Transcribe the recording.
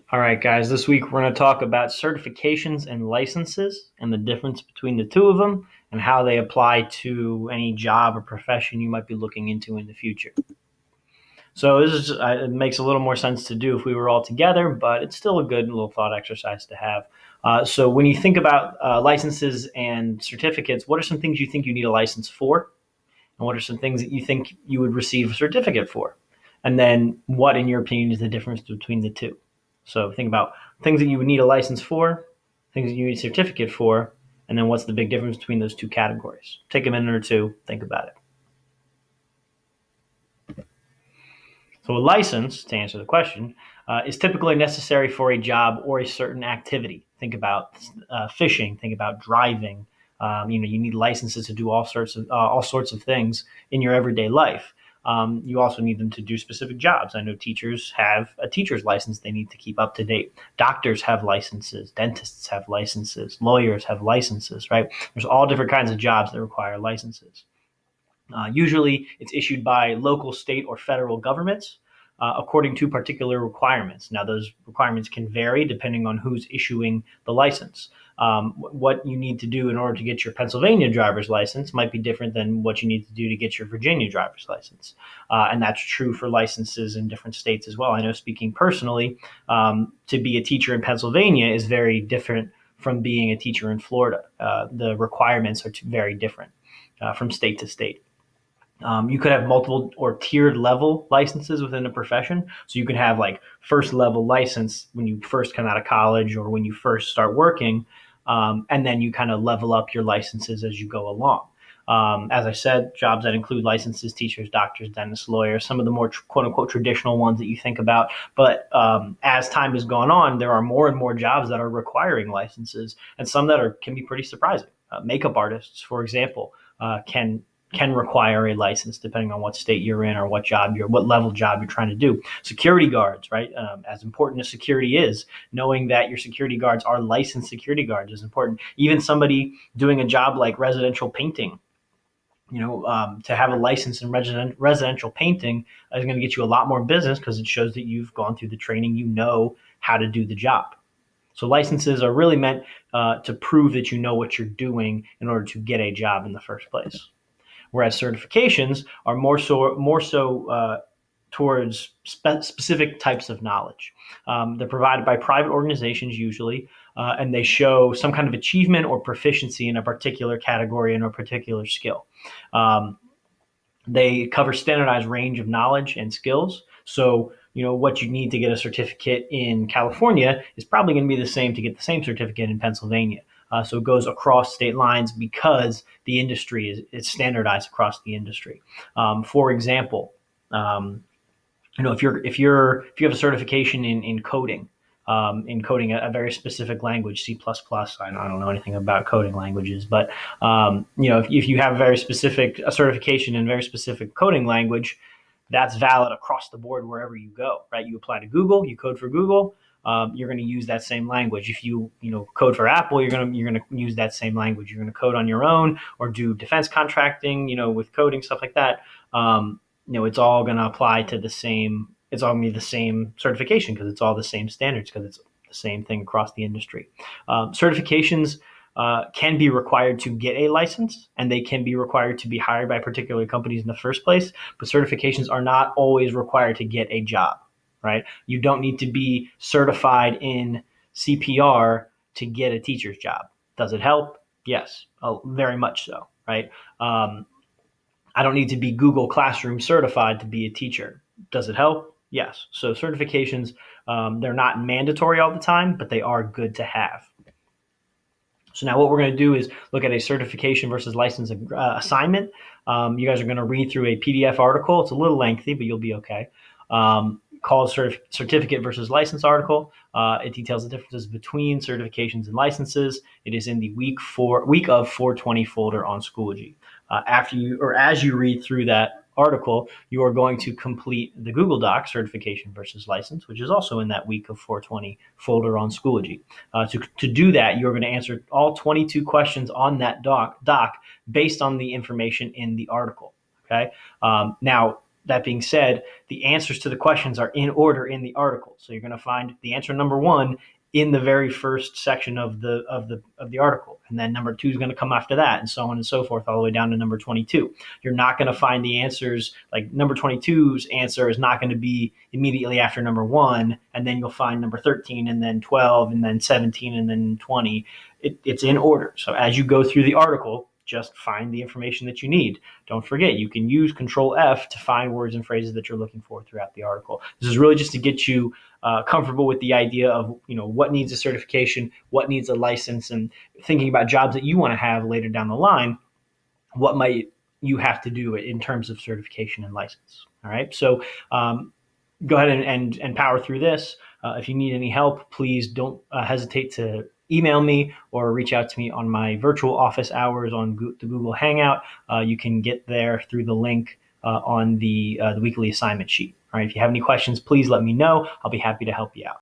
All right, guys, this week we're going to talk about certifications and licenses and the difference between the two of them and how they apply to any job or profession you might be looking into in the future. So this is it makes a little more sense to do if we were all together, but it's still a good little thought exercise to have. So when you think about licenses and certificates, what are some things you think you need a license for? And what are some things that you think you would receive a certificate for? And then what, in your opinion, is the difference between the two? So think about things that you would need a license for, things that you need a certificate for, and then what's the big difference between those two categories? Take a minute or two, think about it. So a license, to answer the question, is typically necessary for a job or a certain activity. Think about fishing. Think about driving. You need licenses to do all sorts of things in your everyday life. You also need them to do specific jobs. I know teachers have a teacher's license they need to keep up to date. Doctors have licenses. Dentists have licenses. Lawyers have licenses, right? There's all different kinds of jobs that require licenses. Usually, it's issued by local, state, or federal governments according to particular requirements. Now, those requirements can vary depending on who's issuing the license. What you need to do in order to get your Pennsylvania driver's license might be different than what you need to do to get your Virginia driver's license. And that's true for licenses in different states as well. I know, speaking personally, to be a teacher in Pennsylvania is very different from being a teacher in Florida. The requirements are very different from state to state. You could have multiple or tiered level licenses within a profession. So you could have like first level license when you first come out of college or when you first start working, and then you kind of level up your licenses as you go along. As I said, jobs that include licenses, teachers, doctors, dentists, lawyers, some of the more quote unquote traditional ones that you think about. But as time has gone on, there are more and more jobs that are requiring licenses, and some that can be pretty surprising. Makeup artists, for example, can require a license depending on what state you're in or what level job you're trying to do. Security guards, right? As important as security is, knowing that your security guards are licensed security guards is important. Even somebody doing a job like residential painting, to have a license in residential painting is going to get you a lot more business because it shows that you've gone through the training, you know how to do the job. So licenses are really meant to prove that you know what you're doing in order to get a job in the first place. Whereas certifications are more so towards specific types of knowledge. They're provided by private organizations usually, and they show some kind of achievement or proficiency in a particular category and a particular skill. Um, they cover standardized range of knowledge and skills. So, what you need to get a certificate in California is probably going to be the same to get the same certificate in Pennsylvania. So it goes across state lines because the industry is standardized across the industry. For example, if you have a certification in coding a very specific language, C++. I don't know anything about coding languages, but if you have a certification in a very specific coding language, that's valid across the board wherever you go, right? You apply to Google, you code for Google, you're going to use that same language. If you code for Apple, you're going to use that same language. You're going to code on your own or do defense contracting, with coding, stuff like that. It's all going to apply to the same. It's all going to be the same certification because it's all the same standards because it's the same thing across the industry. Certifications can be required to get a license, and they can be required to be hired by particular companies in the first place. But certifications are not always required to get a job, right? You don't need to be certified in CPR to get a teacher's job. Does it help? Yes, very much so, right? I don't need to be Google Classroom certified to be a teacher. Does it help? Yes. So certifications, they're not mandatory all the time, but they are good to have. So now what we're going to do is look at a certification versus license assignment. You guys are going to read through a PDF article. It's a little lengthy, but you'll be okay. Called Certificate versus License article. It details the differences between certifications and licenses. It is in the week of 420 folder on Schoology. As you read through that article, you are going to complete the Google Doc certification versus license, which is also in that week of 420 folder on Schoology. To do that, you're going to answer all 22 questions on that doc based on the information in the article. Okay. Now, that being said, the answers to the questions are in order in the article. So you're going to find the answer number one in the very first section of the article, and then number two is going to come after that, and so on and so forth, all the way down to number 22. You're not going to find the answers like number 22's answer is not going to be immediately after number one, and then you'll find number 13, and then 12, and then 17, and then 20. It's in order. So as you go through the article, just find the information that you need. Don't forget, you can use Control F to find words and phrases that you're looking for throughout the article. This is really just to get you comfortable with the idea of, what needs a certification, what needs a license, and thinking about jobs that you want to have later down the line. What might you have to do in terms of certification and license? All right. So go ahead and power through this. If you need any help, please don't hesitate to email me or reach out to me on my virtual office hours on the Google Hangout. You can get there through the link on the weekly assignment sheet. All right. If you have any questions, please let me know. I'll be happy to help you out.